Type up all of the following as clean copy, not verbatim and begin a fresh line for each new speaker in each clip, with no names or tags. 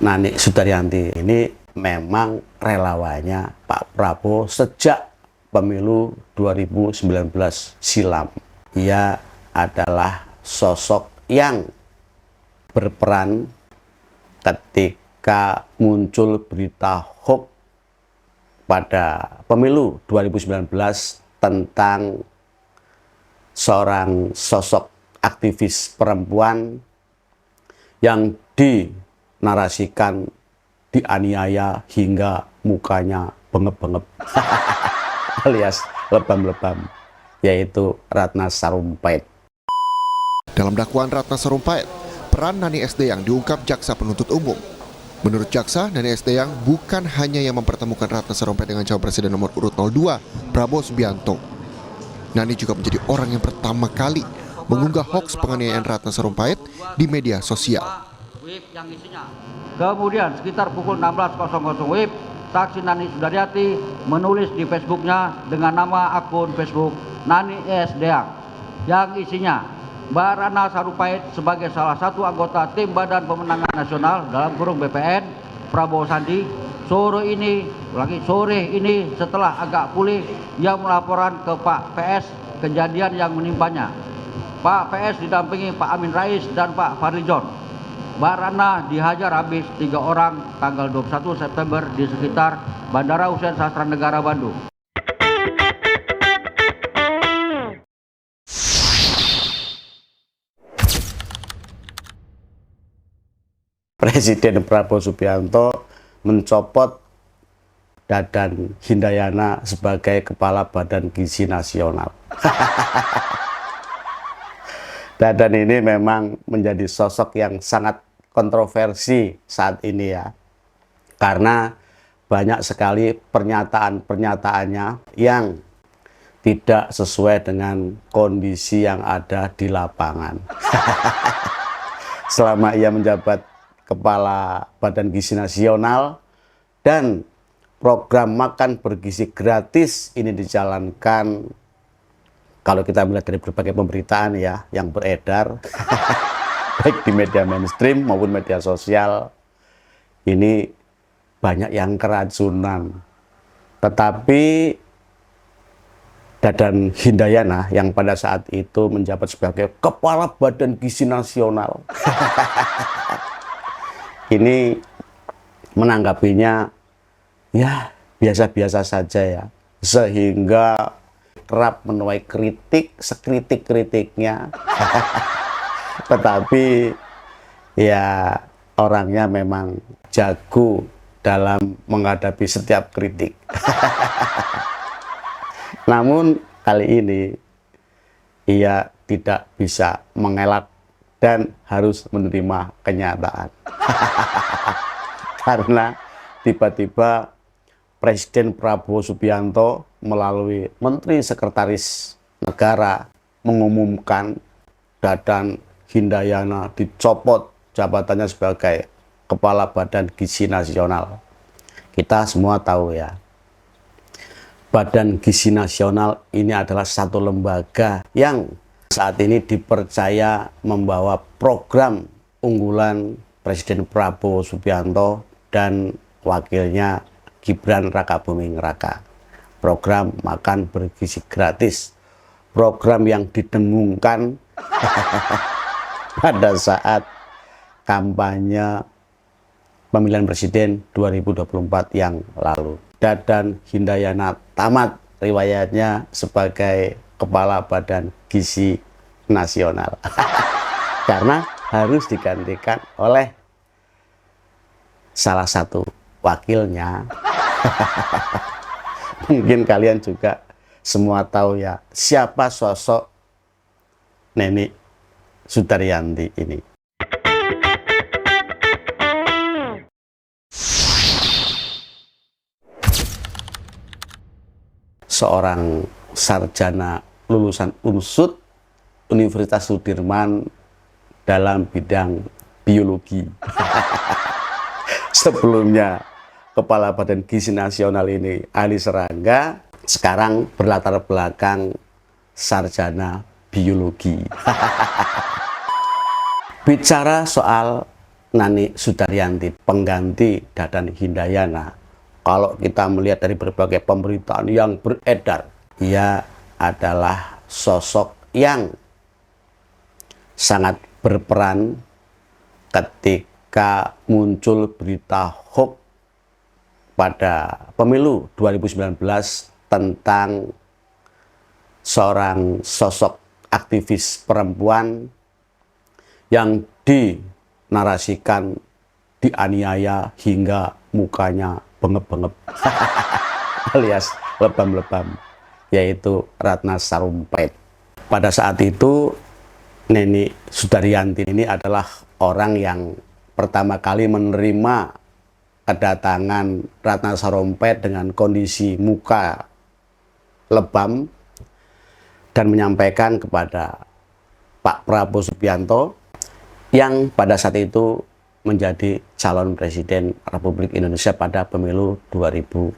Nani Sudaryanti ini memang relawannya Pak Prabowo sejak pemilu 2019 silam. Ia adalah sosok yang berperan ketika muncul berita hoax pada pemilu 2019 tentang seorang sosok aktivis perempuan yang dinarasikan dianiaya hingga mukanya bengep-bengep alias lebam-lebam, yaitu Ratna Sarumpait.
Dalam dakwaan Ratna Sarumpait, peran Nani S. Deyang diungkap jaksa penuntut umum. Menurut jaksa, Nani S. Deyang bukan hanya yang mempertemukan Ratna Sarumpait dengan calon presiden nomor urut 02, Prabowo Subianto. Nani juga menjadi orang yang pertama kali mengunggah hoaks penganiayaan Ratna Sarumpait di media sosial.
Kemudian sekitar pukul 16.00 WIB, saksi Nani Sudaryanti menulis di Facebooknya dengan nama akun Facebook Nani S. Deyang yang isinya Mbak Ratna Sarumpait sebagai salah satu anggota tim Badan Pemenangan Nasional dalam kurung BPN Prabowo Sandi sore ini setelah agak pulih ia melaporan ke Pak PS kejadian yang menimpanya. Pak PS didampingi Pak Amin Rais dan Pak Fadlizon. Mbak Ratna dihajar habis 3 orang tanggal 21 September di sekitar Bandara Hussein Sastranegara Bandung.
Presiden Prabowo Subianto mencopot Dadan Hindayana sebagai Kepala Badan Gizi Nasional. Dadan ini memang menjadi sosok yang sangat kontroversi saat ini ya, karena banyak sekali pernyataan-pernyataannya yang tidak sesuai dengan kondisi yang ada di lapangan. Selama ia menjabat Kepala Badan Gizi Nasional dan program makan bergizi gratis ini dijalankan, kalau kita melihat dari berbagai pemberitaan ya yang beredar baik di media mainstream maupun media sosial, ini banyak yang keracunan. Tetapi Dadan Hindayana yang pada saat itu menjabat sebagai Kepala Badan Gizi Nasional ini menanggapinya ya biasa-biasa saja ya, sehingga kerap menuai kritik sekritik-kritiknya. Tetapi ya orangnya memang jago dalam menghadapi setiap kritik. Namun kali ini ia tidak bisa mengelak dan harus menerima kenyataan. Karena tiba-tiba Presiden Prabowo Subianto melalui Menteri Sekretaris Negara mengumumkan Dadan Hindayana dicopot jabatannya sebagai Kepala Badan Gizi Nasional. Kita semua tahu ya, Badan Gizi Nasional ini adalah satu lembaga yang saat ini dipercaya membawa program unggulan Presiden Prabowo Subianto dan wakilnya Gibran Rakabuming Raka. Program makan bergizi gratis, program yang didengungkan pada saat kampanye pemilihan presiden 2024 yang lalu. Dadan Hindayana tamat riwayatnya sebagai Kepala Badan Gizi Nasional karena harus digantikan oleh salah satu wakilnya. Mungkin kalian juga semua tahu ya siapa sosok Neni Sudaryanti ini. Seorang sarjana lulusan UNSUD Universitas Sudirman dalam bidang biologi. Sebelumnya Kepala Badan Gizi Nasional ini ahli serangga, sekarang berlatar belakang sarjana biologi. Bicara soal Nani Sudaryanti, pengganti Dadan Hindayana. Kalau kita melihat dari berbagai pemberitaan yang beredar, ia adalah sosok yang sangat berperan ketika muncul berita hoax pada pemilu 2019 tentang seorang sosok aktivis perempuan yang dinarasikan dianiaya hingga mukanya bengep-bengep alias lebam-lebam, yaitu Ratna Sarumpait. Pada saat itu Neni Sudaryanti ini adalah orang yang pertama kali menerima kedatangan Ratna Sarumpait dengan kondisi muka lebam dan menyampaikan kepada Pak Prabowo Subianto yang pada saat itu menjadi calon presiden Republik Indonesia pada pemilu 2019.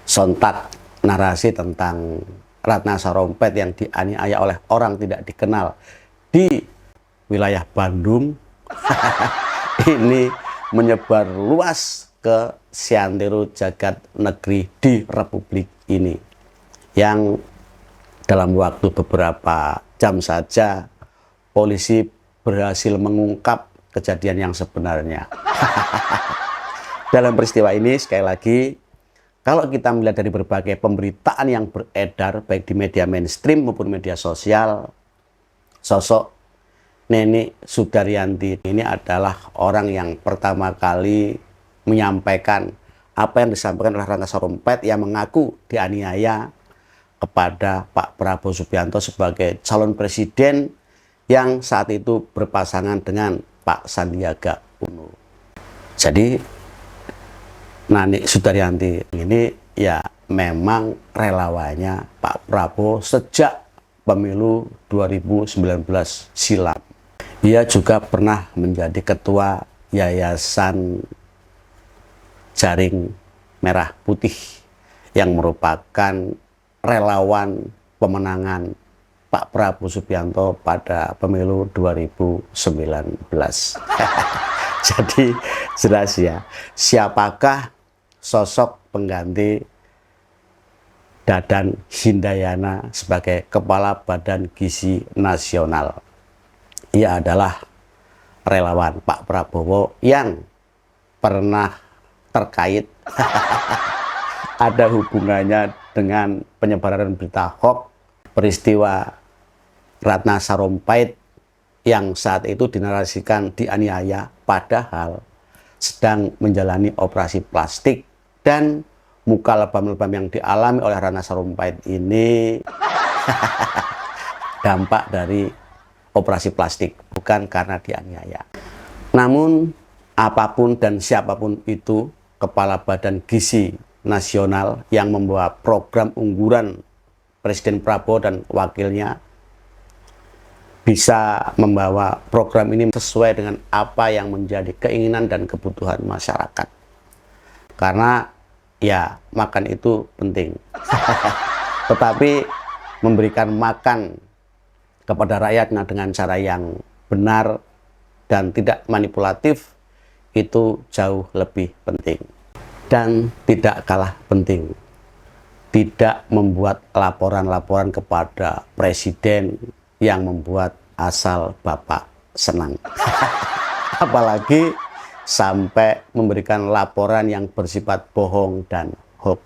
Sontak narasi tentang Ratna Sarumpait yang dianiaya oleh orang tidak dikenal di wilayah Bandung ini menyebar luas ke seantero jagat negeri di Republik ini, yang dalam waktu beberapa jam saja polisi berhasil mengungkap kejadian yang sebenarnya. Dalam peristiwa ini, sekali lagi, kalau kita melihat dari berbagai pemberitaan yang beredar, baik di media mainstream maupun media sosial, sosok Neni Sudaryanti ini adalah orang yang pertama kali menyampaikan apa yang disampaikan oleh Ratna Sarumpait yang mengaku dianiaya kepada Pak Prabowo Subianto sebagai calon presiden yang saat itu berpasangan dengan Pak Sandiaga Uno. Jadi Nani Sudaryanti ini ya memang relawannya Pak Prabowo sejak pemilu 2019 silam. Ia juga pernah menjadi ketua Yayasan Jaring Merah Putih yang merupakan relawan pemenangan Pak Prabowo Subianto pada pemilu 2019. Jadi jelas ya, siapakah sosok pengganti Dadan Hindayana sebagai Kepala Badan Gizi Nasional? Ia adalah relawan Pak Prabowo yang pernah terkait ada hubungannya dengan penyebaran berita hoax peristiwa Ratna Sarumpait yang saat itu dinarasikan dianiaya padahal sedang menjalani operasi plastik, dan muka lebam-lebam yang dialami oleh Ratna Sarumpait ini dampak dari operasi plastik, bukan karena dianiaya. Namun apapun dan siapapun itu Kepala Badan Gizi Nasional yang membawa program unggulan Presiden Prabowo dan wakilnya bisa membawa program ini sesuai dengan apa yang menjadi keinginan dan kebutuhan masyarakat. Karena ya makan itu penting. Tetapi memberikan makan kepada rakyatnya dengan cara yang benar dan tidak manipulatif itu jauh lebih penting. Dan tidak kalah penting, tidak membuat laporan-laporan kepada presiden yang membuat asal Bapak senang. Apalagi sampai memberikan laporan yang bersifat bohong dan hoax.